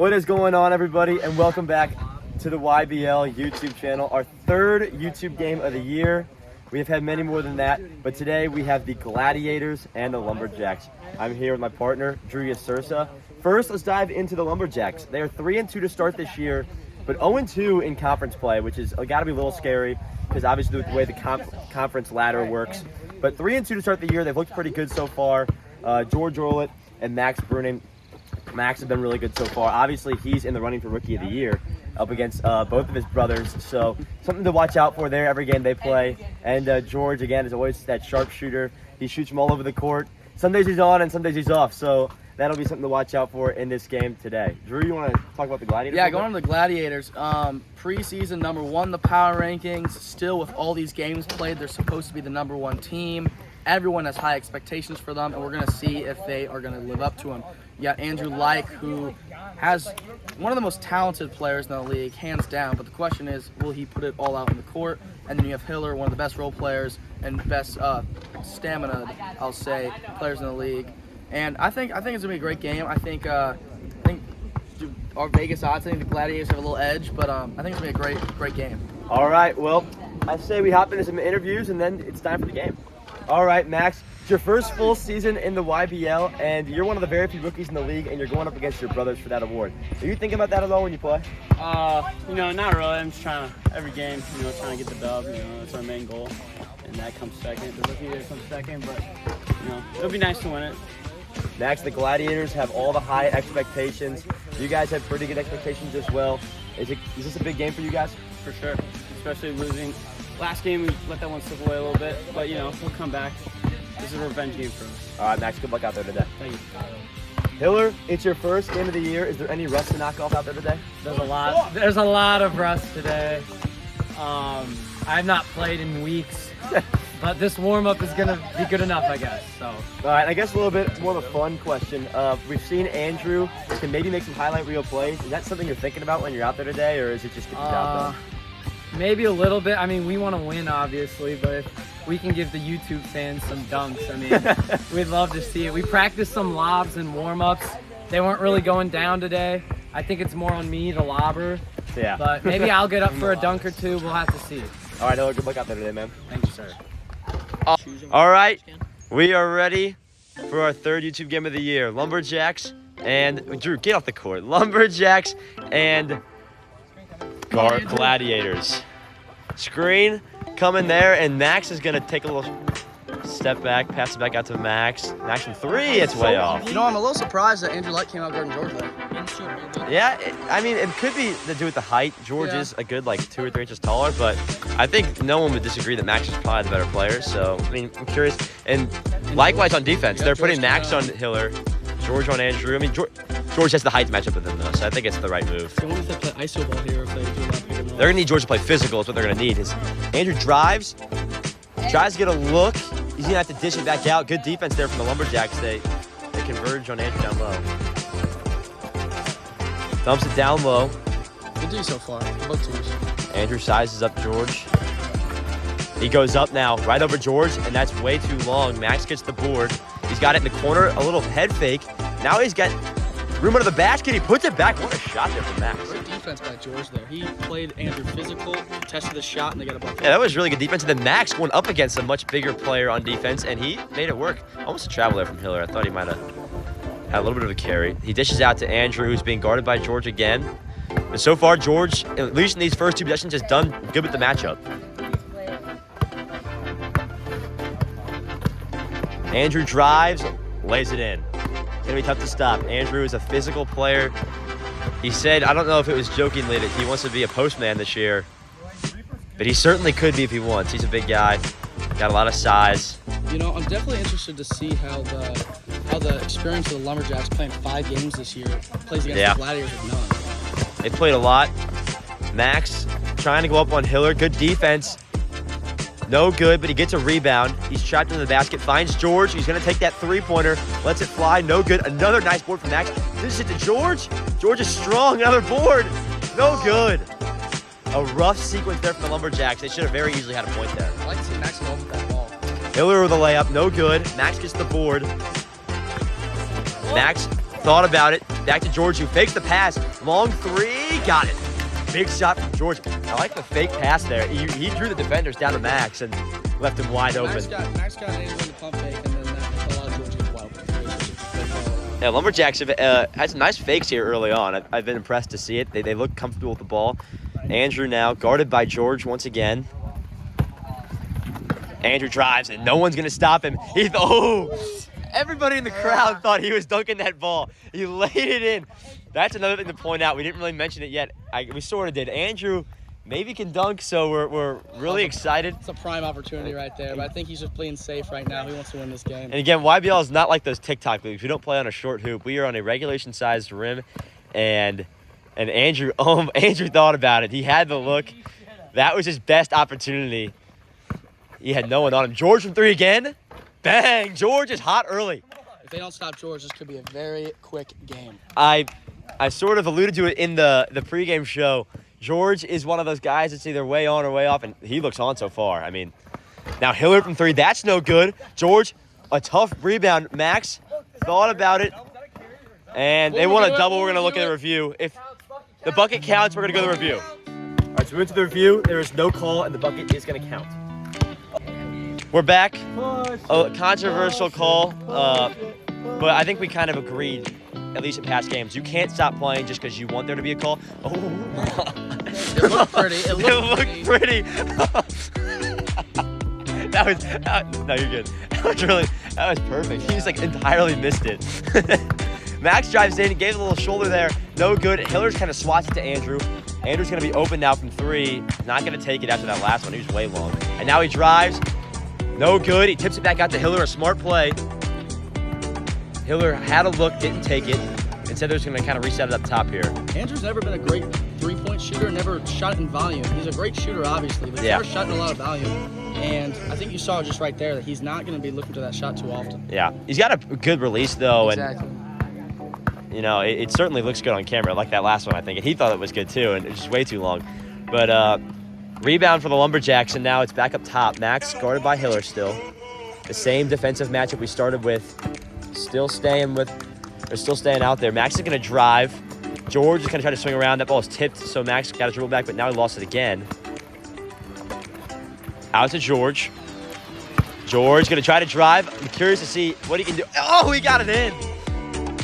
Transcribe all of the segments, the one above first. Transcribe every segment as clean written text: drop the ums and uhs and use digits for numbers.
What is going on, everybody, and welcome back to the YBL YouTube channel, our third YouTube game of the year. We have had many more than that, but today we have the Gladiators and the Lumberjacks. I'm here with my partner, Drew Sursa. First, let's dive into the Lumberjacks. They are 3-2 to start this year, but 0-2 in conference play, which is got to be a little scary because obviously the way the conference ladder works. But 3-2 to start the year, they've looked pretty good so far. George Orlett and Max Bruning. Max has been really good so far. Obviously, he's in the running for Rookie of the Year up against both of his brothers. So something to watch out for there every game they play. And George, again, is always that sharpshooter. He shoots from all over the court. Some days he's on and some days he's off. So that'll be something to watch out for in this game today. Drew, you want to talk about the Gladiators? Yeah, going on to the Gladiators. Preseason number one, the power rankings. Still, with all these games played, they're supposed to be the number one team. Everyone has high expectations for them, and we're going to see if they are going to live up to them. You got Andrew Like, who has one of the most talented players in the league, hands down. But the question is, will he put it all out in the court? And then you have Hiller, one of the best role players and best stamina, I'll say, players in the league. And I think it's going to be a great game. I think our Vegas odds, I think the Gladiators have a little edge, but I think it's going to be a great game. All right, well, I say we hop into some interviews, and then it's time for the game. All right, Max, it's your first full season in the YBL, and you're one of the very few rookies in the league, and you're going up against your brothers for that award. Are you thinking about that at all when you play? Not really. I'm just trying to, every game, trying to get the dub. That's our main goal, and that comes second. The rookie year comes second, but, it'll be nice to win it. Max, the Gladiators have all the high expectations. You guys have pretty good expectations as well. Is this a big game for you guys? For sure, especially losing. Last game, we let that one slip away a little bit, but, we'll come back. This is a revenge game for us. All right, Max, good luck out there today. Thank you. Hiller, it's your first game of the year. Is there any rust to knock off out there today? There's a lot of rust today. I have not played in weeks, but this warm-up is going to be good enough, I guess. So. All right, I guess a little bit more of a fun question. We've seen Andrew can maybe make some highlight reel plays. Is that something you're thinking about when you're out there today, or is it just get the job done? Maybe a little bit. I mean, we want to win, obviously, but if we can give the YouTube fans some dunks, I mean, we'd love to see it. We practiced some lobs and warm-ups. They weren't really going down today. I think it's more on me, the lobber. Yeah. But maybe I'll get up for a dunk or two. We'll have to see. All right, Hiller, good luck out there today, man. Thank you, sir. All right, we are ready for our third YouTube game of the year. Lumberjacks and Drew, get off the court. Lumberjacks and Gladiators. Screen coming there, and Max is gonna take a little step back, pass it back out to Max. Max from three, it's way off. I'm a little surprised that Andrew Light came out guarding George there. Yeah, it could be to do with the height. George is a good 2 or 3 inches taller, but I think no one would disagree that Max is probably the better player. So, I mean, I'm curious. And likewise on defense, they're putting Max on Hiller, George on Andrew. I mean, George has the height to match up with him, though, so I think it's the right move. So what if they play ISO ball here, or if they do that pick and roll? They're going to need George to play physical is what they're going to need. Andrew tries to get a look. He's going to have to dish it back out. Good defense there from the Lumberjacks. They converge on Andrew down low. Dumps it down low. Good D so far, both teams. Andrew sizes up George. He goes up now, right over George, and that's way too long. Max gets the board. He's got it in the corner, a little head fake. Now he's got room under the basket. He puts it back. What a shot there from Max. Great defense by George there. He played Andrew physical, tested the shot, and they got a bucket. Yeah, that was really good defense. And then Max went up against a much bigger player on defense, and he made it work. Almost a travel there from Hiller. I thought he might have had a little bit of a carry. He dishes out to Andrew, who's being guarded by George again. And so far, George, at least in these first 2 possessions, has done good with the matchup. Andrew drives, lays it in. It's gonna be tough to stop. Andrew is a physical player. He said, I don't know if it was jokingly, that he wants to be a postman this year, but he certainly could be if he wants. He's a big guy, got a lot of size. I'm definitely interested to see how the experience of the Lumberjacks playing 5 games this year plays against the Gladiators with none. They played a lot. Max trying to go up on Hiller. Good defense. No good, but he gets a rebound. He's trapped in the basket, finds George. He's going to take that three-pointer, lets it fly. No good. Another nice board from Max. This is it to George. George is strong. Another board. No good. A rough sequence there from the Lumberjacks. They should have very easily had a point there. I like to see Max go with that ball. Hiller with a layup. No good. Max gets the board. Max thought about it. Back to George, who fakes the pass. Long three, got it. Big shot from George. I like the fake pass there. He drew the defenders down to Max and left him wide open. Max got an in the pump fake, and then that allowed George to flow. Yeah, Lumberjacks have had some nice fakes here early on. I've been impressed to see it. They look comfortable with the ball. Andrew now guarded by George once again. Andrew drives, and no one's going to stop him. Everybody in the crowd thought he was dunking that ball. He laid it in. That's another thing to point out. We didn't really mention it yet. We sort of did. Andrew maybe can dunk, so we're really excited. It's a prime opportunity right there, but I think he's just playing safe right now. He wants to win this game. And again, YBL is not like those TikTok leagues. We don't play on a short hoop. We are on a regulation-sized rim, and Andrew thought about it. He had the look. That was his best opportunity. He had no one on him. George from three again. Bang! George is hot early. If they don't stop George, this could be a very quick game. I sort of alluded to it in the pregame show. George is one of those guys that's either way on or way off, and he looks on so far. I mean, now Hillard from three, that's no good. George, a tough rebound. Max thought about it, and they want a double. We're going to look at the review. If the bucket counts, we're going to go to the review. All right, so we went to the review. There is no call, and the bucket is going to count. We're back. A controversial call, but I think we kind of agreed, at least in past games. You can't stop playing just because you want there to be a call. Oh. It looked pretty. It looked pretty. No, you're good. That was perfect. He just entirely missed it. Max drives in, gave a little shoulder there. No good. Hiller's kind of swats it to Andrew. Andrew's going to be open now from three. Not going to take it after that last one. He was way long. And now he drives. No good. He tips it back out to Hiller. A smart play. Hiller had a look, didn't take it. Instead, they're just going to kind of reset it up top here. Andrew's never been a great three-point shooter, never shot it in volume. He's a great shooter, obviously, but he's never shot in a lot of volume. And I think you saw just right there that he's not going to be looking to that shot too often. Yeah. He's got a good release, though. Exactly. And, it certainly looks good on camera, like that last one, I think. And he thought it was good, too, and it was just way too long. But rebound for the Lumberjacks, and now it's back up top. Max guarded by Hiller still. The same defensive matchup we started with. Still staying out there. Max is going to drive. George is going to try to swing around. That ball is tipped, so Max got a dribble back, but now he lost it again. Out to George. George going to try to drive. I'm curious to see what he can do. Oh, he got it in.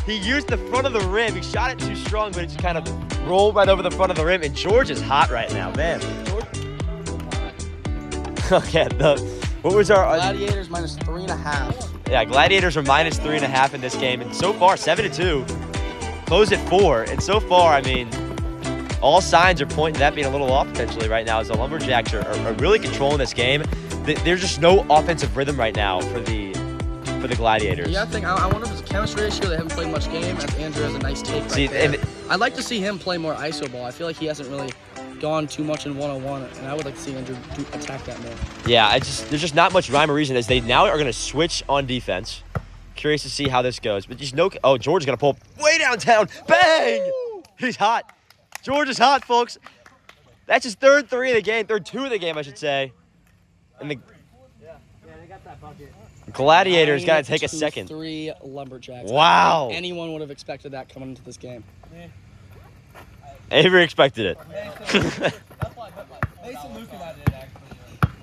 He used the front of the rim. He shot it too strong, but it just kind of rolled right over the front of the rim, and George is hot right now, man. Okay, what was our... Gladiators minus 3.5. Yeah, Gladiators are minus 3.5 in this game, and so far 7-2, closed at 4, and so far, I mean, all signs are pointing to that being a little off potentially right now, as the Lumberjacks are really controlling this game. There's just no offensive rhythm right now for the Gladiators. Yeah, I wonder if it's a chemistry issue. They haven't played much game, as Andrew has a nice take right there. I'd like to see him play more iso ball. I feel like he hasn't really gone too much in one-on-one, and I would like to see Andrew attack that more. Yeah, there's just not much rhyme or reason as they now are going to switch on defense. Curious to see how this goes, but just George is going to pull way downtown. Bang! Woo! He's hot. George is hot, folks. That's his third two of the game, I should say. And the Gladiators got to take a second. 3 Lumberjacks. Wow. Anyone would have expected that coming into this game. Avery expected it.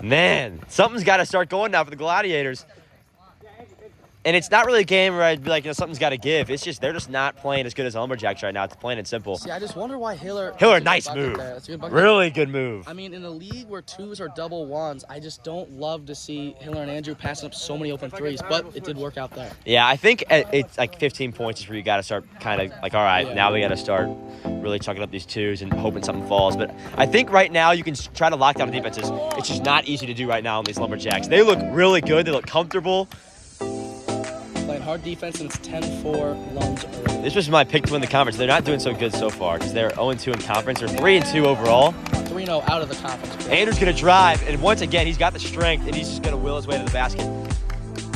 Man, something's got to start going now for the Gladiators. And it's not really a game where I'd be like, something's got to give. It's just they're just not playing as good as the Lumberjacks right now. It's plain and simple. See, I just wonder why Hiller, nice move. That's a good bucket. Really good move. I mean, in a league where twos are double ones, I just don't love to see Hiller and Andrew passing up so many open threes, but it did work out there. Yeah, I think it's like 15 points is where you got to start kind of like, all right, now we got to start really chucking up these twos and hoping something falls. But I think right now you can try to lock down the defenses. It's just not easy to do right now on these Lumberjacks. They look really good. They look comfortable. Playing hard defense, and it's 10-4 Lums early. This was my pick to win the conference. They're not doing so good so far because they're 0-2 in conference. They're 3-2 overall. 3-0 out of the conference. Andrew's going to drive, and once again, he's got the strength, and he's just going to will his way to the basket.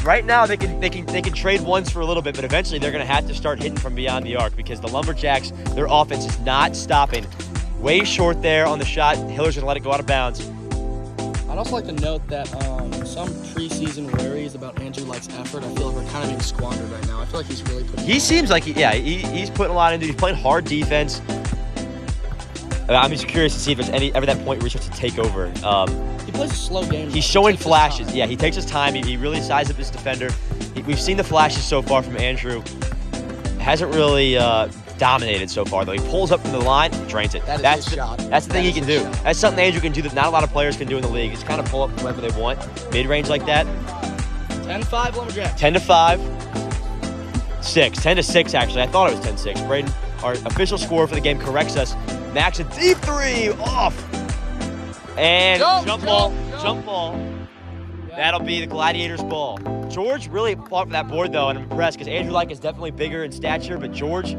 Right now, they can trade ones for a little bit, but eventually they're going to have to start hitting from beyond the arc because the Lumberjacks, their offense is not stopping. Way short there on the shot. Hiller's going to let it go out of bounds. I'd also like to note that some preseason worries about Andrew Light's effort, I feel like we're kind of being squandered right now. I feel like he's really putting. He seems like he's putting a lot into. He's playing hard defense. I'm just curious to see if there's ever that point where he starts to take over. He plays a slow game. He's showing flashes. Yeah, he takes his time. He really sizes up his defender. We've seen the flashes so far from Andrew. Hasn't really dominated so far, though. He pulls up from the line, drains it. That's his shot. That's the thing he can do. That's something Andrew can do that not a lot of players can do in the league. Is kind of pull up whenever they want, mid-range like that. 10-5 Lumberjacks. 10-5. 10-6 actually. I thought it was 10-6. Braden, our official scorer for the game, corrects us. Max a deep three off. And jump ball. That'll be the Gladiators' ball. George really fought for that board, though, and I'm impressed because Andrew Like is definitely bigger in stature, but George.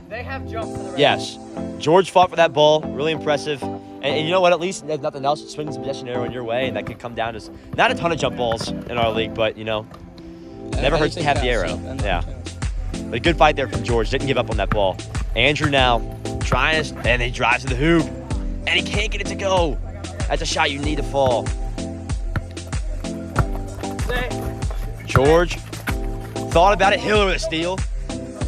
They have jump for the rest. Yes. George fought for that ball. Really impressive. And you know what? At least if nothing else, swing some possession arrow in your way, and that could come down to not a ton of jump balls in our league, but, never hurts to have the arrow. Yeah. But a good fight there from George. Didn't give up on that ball. Andrew now trying to, and he drives to the hoop, and he can't get it to go. That's a shot you need to fall. George thought about it. Hiller with a steal.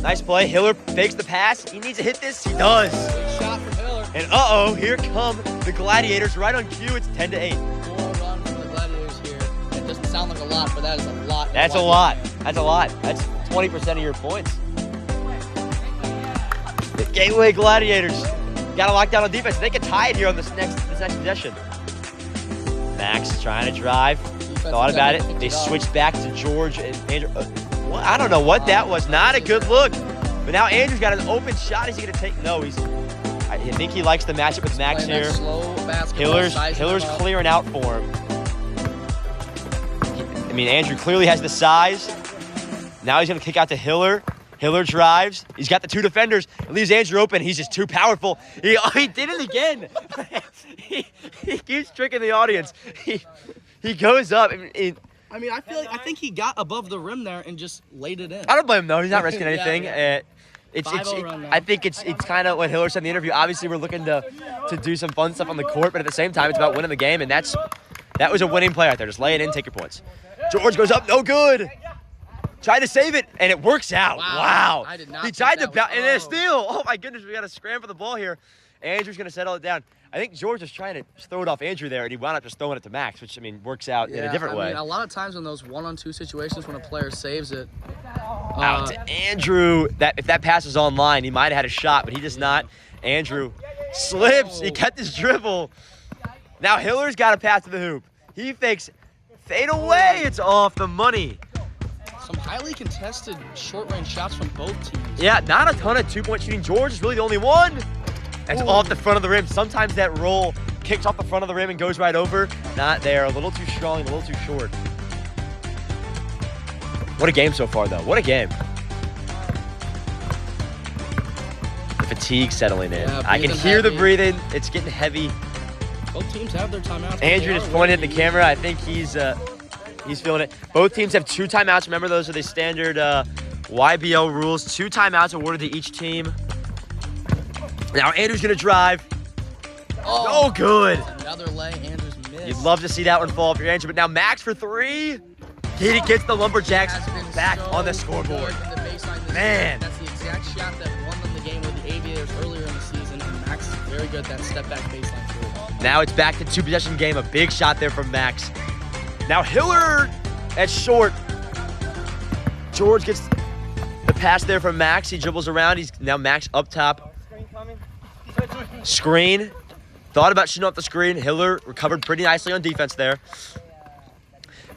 Nice play. Hiller fakes the pass. He needs to hit this. He does. Good shot from Hiller. And here come the Gladiators. Right on cue. It's 10-8. 4 run from the Gladiators here. It doesn't sound like a lot, but that is a lot. That's a lot. That's a lot. That's 20% of your points. The Gateway Gladiators got to lock down on defense. They can tie it here on this next possession. Max trying to drive. Thought about it. They switched back to George and Andrew. I don't know what that was. Not a good look. But now Andrew's got an open shot. Is he going to take? No, I think he likes the matchup with Max here. Hiller's clearing out for him. Andrew clearly has the size. Now he's going to kick out to Hiller. Hiller drives. He's got the two defenders. It leaves Andrew open. He's just too powerful. He did it again. he keeps tricking the audience. He goes up. I think he got above the rim there and just laid it in. I don't blame him though. He's not risking anything. Yeah. I think it's kind of what Hiller said in the interview. Obviously, we're looking to do some fun stuff on the court, but at the same time, it's about winning the game, and that was a winning play out there. Just lay it in, take your points. George goes up, no good. Tried to save it, and it works out. Wow. I did not. He tried to bounce, and then a steal. Oh my goodness, we got to scram for the ball here. Andrew's gonna settle it down. I think George was trying to throw it off Andrew there, and he wound up just throwing it to Max, which works out in a different way. A lot of times in those 1-on-2 situations when a player saves it. Out to Andrew. If that pass was online, he might have had a shot, but he does not. Andrew slips. He kept his dribble. Now Hiller's got to pass to the hoop. He fakes. Fade away. It's off the money. Some highly contested short-range shots from both teams. Yeah, not a ton of two-point shooting. George is really the only one. That's off the front of the rim. Sometimes that roll kicks off the front of the rim and goes right over. Not there. A little too strong, a little too short. What a game so far, though. What a game. The fatigue settling in. Yeah, I can hear the breathing. It's getting heavy. Both teams have their timeouts. Andrew just pointed at the camera. I think he's feeling it. Both teams have 2 timeouts. Remember, those are the standard YBL rules. 2 timeouts awarded to each team. Now Andrew's going to drive. Oh, good. Another lay. Andrew's missed. You'd love to see that one fall off your Andrew. But now Max for 3. He gets the Lumberjacks back on the scoreboard. Man. That's the exact shot that won them the game with the Aviators earlier in the season. And Max, very good, that step-back baseline through. Now it's back to 2-possession game. A big shot there from Max. Now Hiller at short. George gets the pass there from Max. He dribbles around. He's now Max up top. Screen. Thought about shooting off the screen. Hiller recovered pretty nicely on defense there.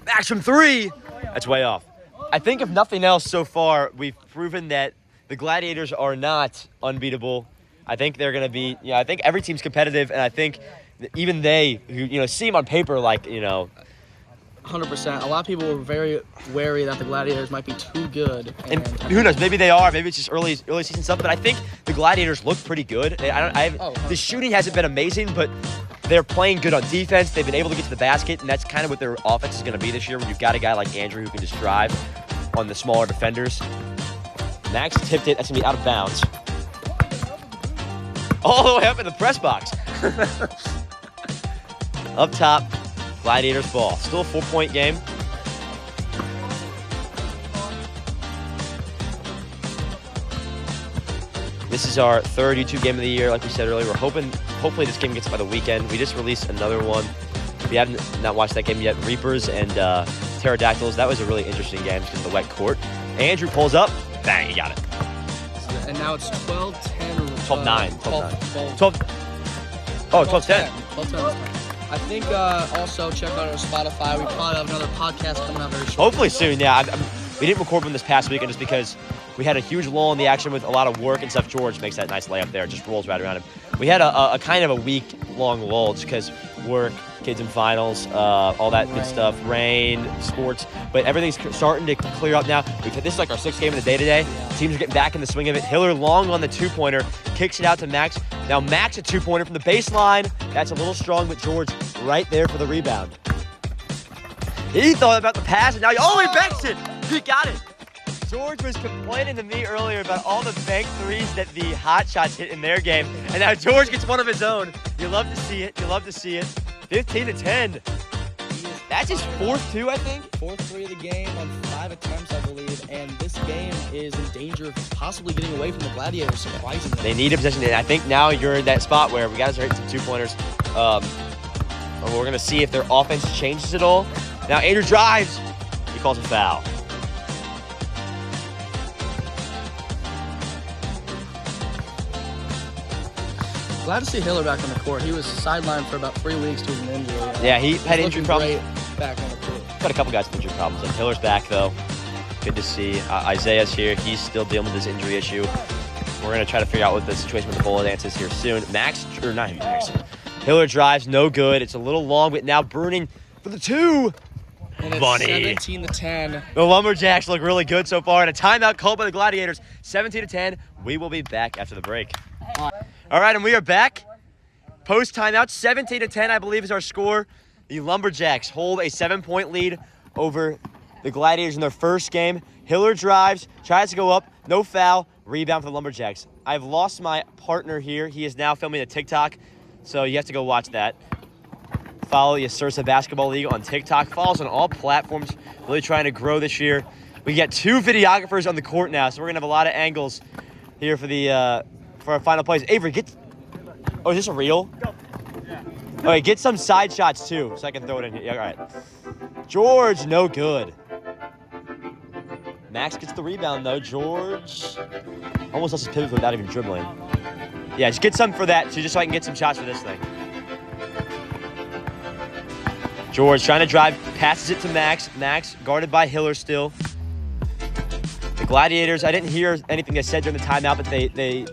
Max from 3. That's way off. I think if nothing else so far, we've proven that the Gladiators are not unbeatable. I think they're going to be, I think every team's competitive, and I think even they, who, seem on paper like, 100%. A lot of people were very wary that the Gladiators might be too good. And who knows? Maybe they are. Maybe it's just early season stuff. But I think the Gladiators look pretty good. The shooting hasn't been amazing, but they're playing good on defense. They've been able to get to the basket, and that's kind of what their offense is going to be this year when you've got a guy like Andrew who can just drive on the smaller defenders. Max tipped it. That's going to be out of bounds. All the way up in the press box. up top, Gladiators ball. Still a 4-point game. This is our third YouTube game of the year. Like we said earlier, we're hopefully this game gets by the weekend. We just released another one. If you haven't not watched that game yet, Reapers and Pterodactyls. That was a really interesting game because of the wet court. Andrew pulls up. Bang, he got it. And now it's 12-10. 12-9. 12. 12. Oh, 12-10. 12-10. I think also check out our Spotify. We probably have another podcast coming out very shortly. Hopefully soon, yeah. We didn't record one this past weekend just because we had a huge lull in the action with a lot of work and stuff. George makes that nice layup there. Just rolls right around him. We had a kind of a week-long lull just because work, kids in finals, all that good stuff, rain, sports. But everything's starting to clear up now. This is like our 6th game of the day today. Teams are getting back in the swing of it. Hiller long on the 2-pointer, kicks it out to Max. Now Max a 2-pointer from the baseline. That's a little strong, but George right there for the rebound. He thought about the pass, and now he banks it. He got it. George was complaining to me earlier about all the bank threes that the hot shots hit in their game, and now George gets one of his own. You love to see it. 15-10. That's his 4th too, I think. 4th 3 of the game on 5 attempts, I believe. And this game is in danger of possibly getting away from the Gladiators, surprisingly. They need a possession, and I think now you're in that spot where we got to start hitting some 2-pointers. We're going to see if their offense changes at all. Now Andrew drives. He calls a foul. Glad to see Hiller back on the court. He was sidelined for about 3 weeks due to an injury. Yeah, he had injury problems. Great back on the court. Got a couple guys with injury problems. And Hiller's back, though. Good to see. Isaiah's here. He's still dealing with this injury issue. We're going to try to figure out what the situation with the ball dance is here soon. Hiller drives, no good. It's a little long, but now Bruning for the 2. And it's Bunny. 17-10. The Lumberjacks look really good so far. And a timeout called by the Gladiators. 17-10. We will be back after the break. All right, and we are back. Post timeout, 17-10, I believe, is our score. The Lumberjacks hold a 7-point lead over the Gladiators in their first game. Hiller drives, tries to go up, no foul, rebound for the Lumberjacks. I've lost my partner here. He is now filming a TikTok, so you have to go watch that. Follow the Sursa Basketball League on TikTok. Follow us on all platforms. Really trying to grow this year. We got 2 videographers on the court now, so we're gonna have a lot of angles here for the for our final plays. Avery, oh, is this a reel? All right, get some side shots too, so I can throw it in here. Yeah, all right. George, no good. Max gets the rebound though. George almost lost his pivot without even dribbling. Yeah, just get some for that, just so I can get some shots for this thing. George trying to drive, passes it to Max. Max guarded by Hiller still. The Gladiators, I didn't hear anything they said during the timeout, but they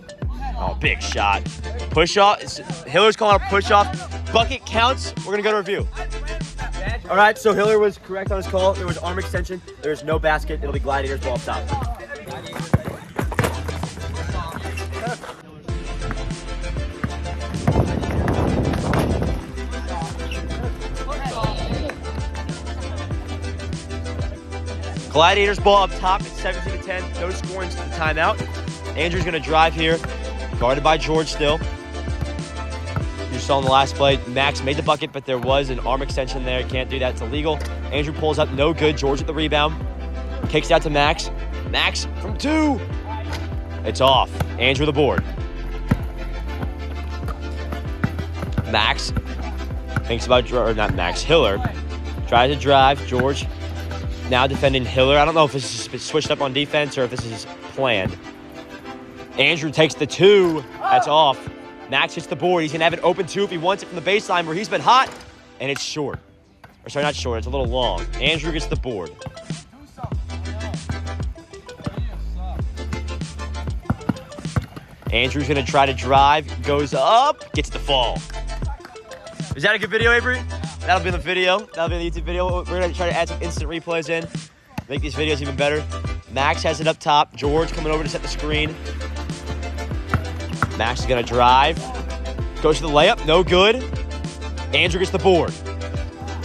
oh, big shot. Push off. Hiller's calling a push off. Bucket counts. We're going to go to review. All right, so Hiller was correct on his call. There was arm extension. There's no basket. It'll be Gladiators ball up top. Gladiators ball up top. It's 17-10. No scoring to the timeout. Andrew's going to drive here. Guarded by George still. You saw in the last play, Max made the bucket, but there was an arm extension there. Can't do that. It's illegal. Andrew pulls up. No good. George with the rebound. Kicks it out to Max. Max from 2. It's off. Andrew the board. Max thinks about, or not Max, Hiller. Tries to drive. George now defending Hiller. I don't know if this is switched up on defense or if this is planned. Andrew takes the 2. That's off. Max hits the board. He's going to have an open 2 if he wants it from the baseline where he's been hot. And it's short. Or sorry, not short. It's a little long. Andrew gets the board. Andrew's going to try to drive. Goes up. Gets the fall. Is that a good video, Avery? That'll be in the video. That'll be in the YouTube video. We're going to try to add some instant replays in. Make these videos even better. Max has it up top. George coming over to set the screen. Max is going to drive. Goes to the layup. No good. Andrew gets the board.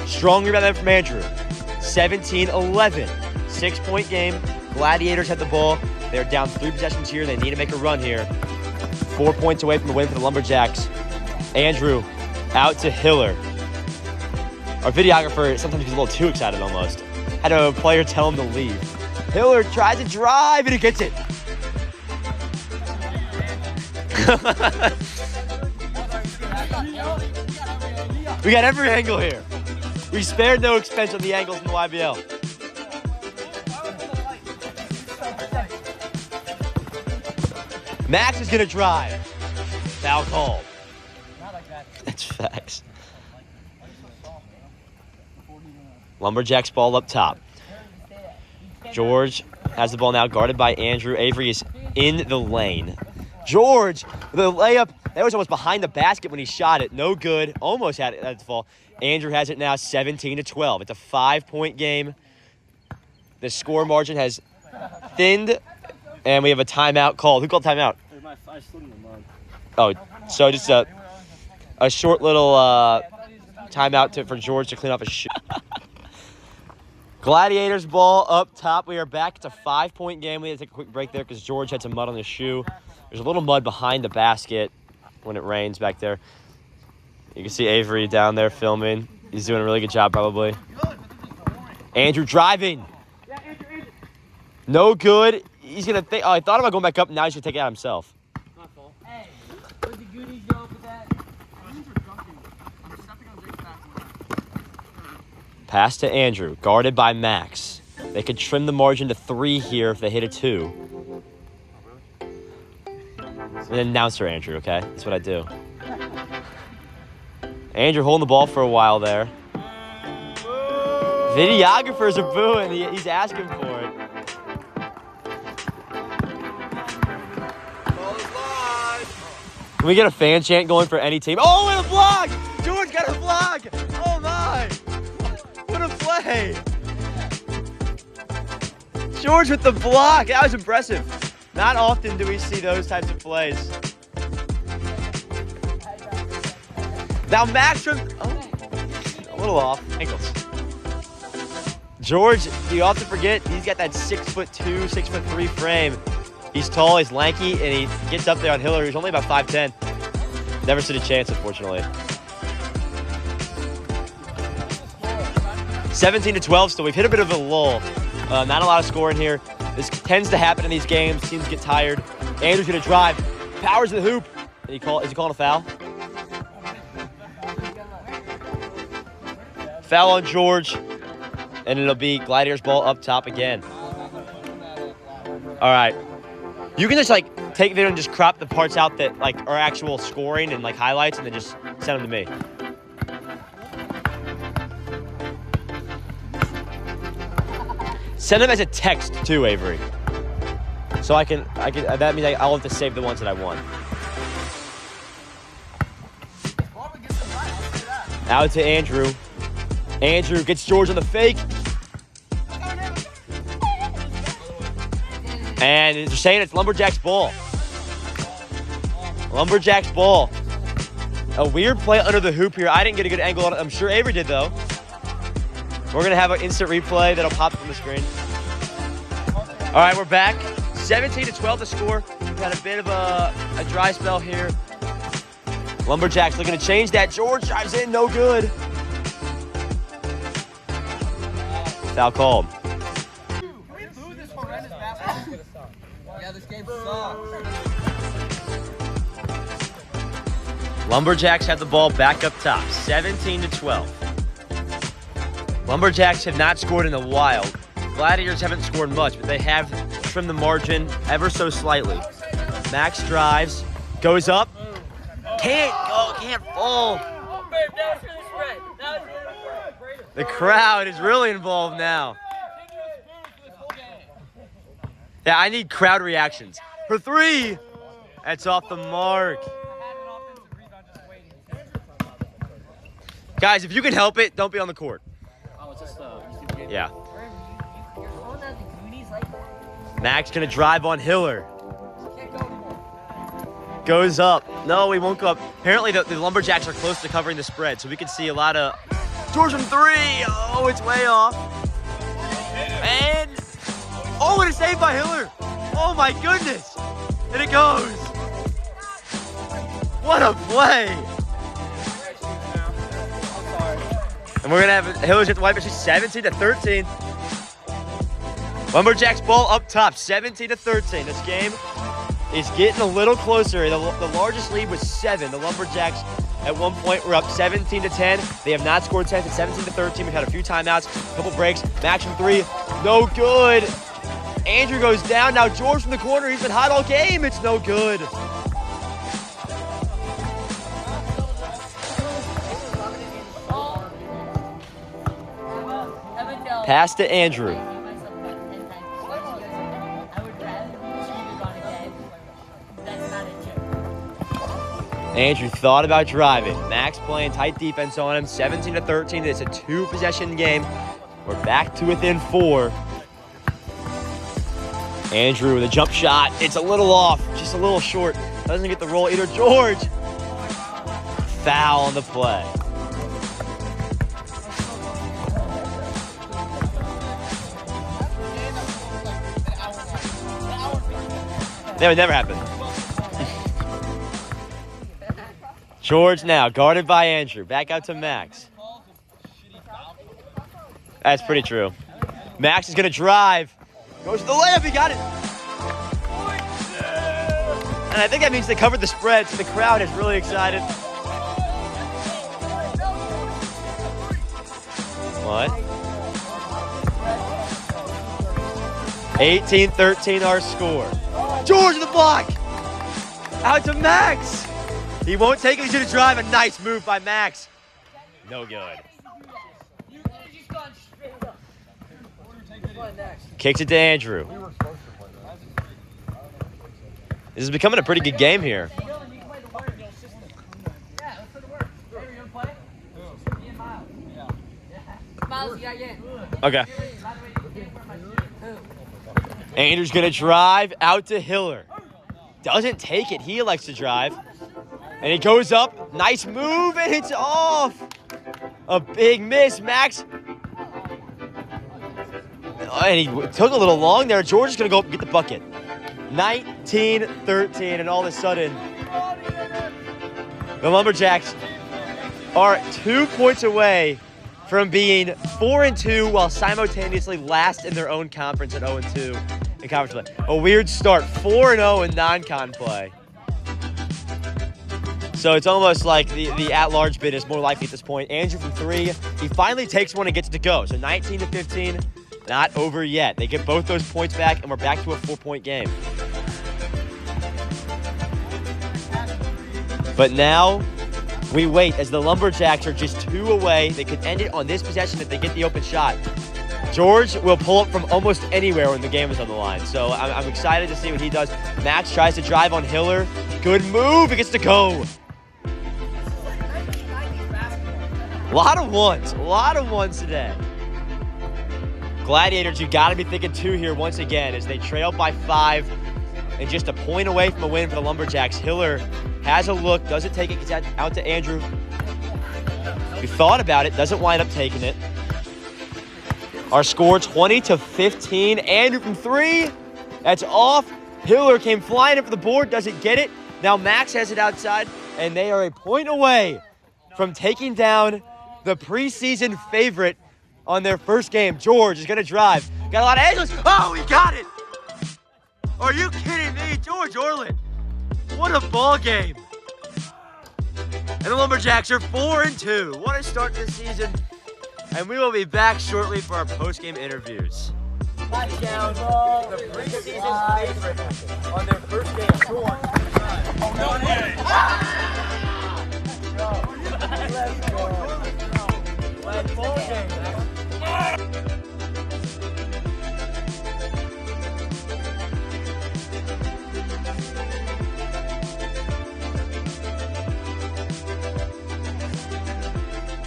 Strong rebound there from Andrew. 17-11. 6-point game. Gladiators have the ball. They're down 3 possessions here. They need to make a run here. 4 points away from the win for the Lumberjacks. Andrew out to Hiller. Our videographer sometimes gets a little too excited almost. Had a player tell him to leave. Hiller tries to drive and he gets it. We got every angle here. We spared no expense on the angles in the YBL. Max is gonna drive. Foul called. That's facts. Lumberjacks ball up top. George has the ball now, guarded by Andrew. Avery is in the lane. George, the layup, that was almost behind the basket when he shot it. No good. Almost had it at the fall. Andrew has it now 17-12. It's a 5-point game. The score margin has thinned, and we have a timeout called. Who called timeout? I slid in the mug. Oh, so just a short little timeout for George to clean off his shoe. Gladiators ball up top. We are back. It's a 5-point game. We had to take a quick break there because George had some mud on his shoe. There's a little mud behind the basket when it rains back there. You can see Avery down there filming. He's doing a really good job probably. Andrew driving. No good. He's going to think. Oh, I thought about going back up. Now he's going to take it out himself. Hey, where'd the goodies go with that? Pass to Andrew, guarded by Max. They could trim the margin to 3 here if they hit a 2. An announcer, Andrew, okay? That's what I do. Andrew holding the ball for a while there. Videographers are booing. He's asking for it. Can we get a fan chant going for any team? Oh, and a block! George got a block! Oh, my! What a play! George with the block. That was impressive. Not often do we see those types of plays. Now Max from a little off ankles. George, you often forget he's got that 6'2", 6'3" frame. He's tall, he's lanky, and he gets up there on Hiller. He's only about 5'10". Never stood a chance, unfortunately. 17-12 still. We've hit a bit of a lull. Not a lot of scoring here. This tends to happen in these games. Teams get tired. Andrew's going to drive. Powers in the hoop. Is he calling a foul? Foul on George. And it'll be Gladiators ball up top again. All right. You can just take video and just crop the parts out that are actual scoring and highlights and then just send them to me. Send them as a text too, Avery. So I can that means I'll have to save the ones that I want. Out to Andrew. Andrew gets George on the fake. And they're saying it's Lumberjacks ball. Lumberjacks ball. A weird play under the hoop here. I didn't get a good angle on it. I'm sure Avery did, though. We're going to have an instant replay that'll pop up on the screen. All right, we're back. 17-12 to score. We've had a bit of a dry spell here. Lumberjacks looking to change that. George drives in, no good. Foul called. This game sucks. Lumberjacks have the ball back up top, 17-12. Lumberjacks have not scored in a while. Gladiators haven't scored much, but they have trimmed the margin ever so slightly. Max drives, goes up, can't fall. The crowd is really involved now. Yeah, I need crowd reactions. For 3, that's off the mark. Guys, if you can help it, don't be on the court. Oh, it's just YouTube game? Yeah. Max gonna drive on Hiller. Goes up. No, he won't go up. Apparently the Lumberjacks are close to covering the spread, so we can see a lot of George from 3. Oh, it's way off. And and it's saved by Hiller. Oh my goodness. And it goes. What a play. And we're gonna have Hillers at the white machine 17-13. Lumberjacks ball up top, 17-13. This game is getting a little closer. The largest lead was 7. The Lumberjacks at one point were up 17-10. They have not scored since. It's 17-13. We've had a few timeouts, a couple breaks. Max from 3, no good. Andrew goes down. Now George from the corner. He's been hot all game. It's no good. Pass to Andrew. Andrew thought about driving. Max playing tight defense on him. 17-13. It's a 2-possession game. We're back to within 4. Andrew with a jump shot. It's a little off, just a little short. Doesn't get the roll either. George. Foul on the play. That would never happen. George now, guarded by Andrew. Back out to Max. That's pretty true. Max is going to drive. Goes to the layup, he got it. And I think that means they covered the spread, so the crowd is really excited. What? 18-13 our score. George the block. Out to Max. He won't take it, he's gonna drive. A nice move by Max. No good. Kicks it to Andrew. This is becoming a pretty good game here. Okay. Andrew's gonna drive out to Hiller. Doesn't take it, he likes to drive. And he goes up, nice move, and it's off. A big miss, Max. And he took a little long there. George is gonna go up and get the bucket. 19-13, and all of a sudden, the Lumberjacks are 2 points away from being 4-2 while simultaneously last in their own conference at 0-2 in conference play. A weird start, 4-0 in non-con play. So it's almost like the at-large bid is more likely at this point. Andrew from 3, he finally takes one and gets it to go. So 19-15, not over yet. They get both those points back, and we're back to a 4-point game. But now we wait as the Lumberjacks are just 2 away. They could end it on this possession if they get the open shot. George will pull up from almost anywhere when the game is on the line. So I'm excited to see what he does. Max tries to drive on Hiller. Good move. It gets to go. A lot of ones today. Gladiators, you got to be thinking 2 here once again as they trail by 5 and just a point away from a win for the Lumberjacks. Hiller has a look, doesn't take it, gets out to Andrew. He thought about it, doesn't wind up taking it. Our score 20-15. Andrew from 3, that's off. Hiller came flying in for the board, doesn't get it. Now Max has it outside, and they are a point away from taking down the preseason favorite on their first game. George is gonna drive. Got a lot of angles. Oh, he got it! Are you kidding me? George Orland. What a ball game. And the Lumberjacks are 4-2. What a start to the season. And we will be back shortly for our post-game interviews. Touchdown, the preseason favorite on their first game. George. Oh, no way. Let's go. Let's ball game.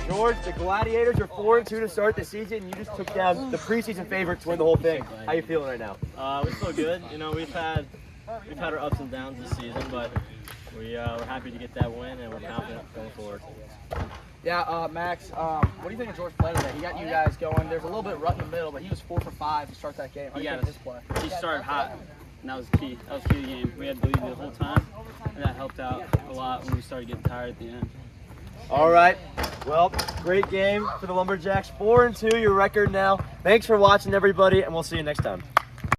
George, the Gladiators are 4-2 to start the season. You just took down the preseason favorite to win the whole thing. How you feeling right now? We feel good. You know, we've had our ups and downs this season, but we're happy to get that win, and we're confident going forward. Yeah, Max, what do you think of George's play today? He got you guys going. There's a little bit rut in the middle, but he was 4 for 5 to start that game. How do you think of his play? He started hot, and that was key. That was key to the game. We had to lead the whole time, and that helped out a lot when we started getting tired at the end. All right. Well, great game for the Lumberjacks. 4-2, your record now. Thanks for watching, everybody, and we'll see you next time.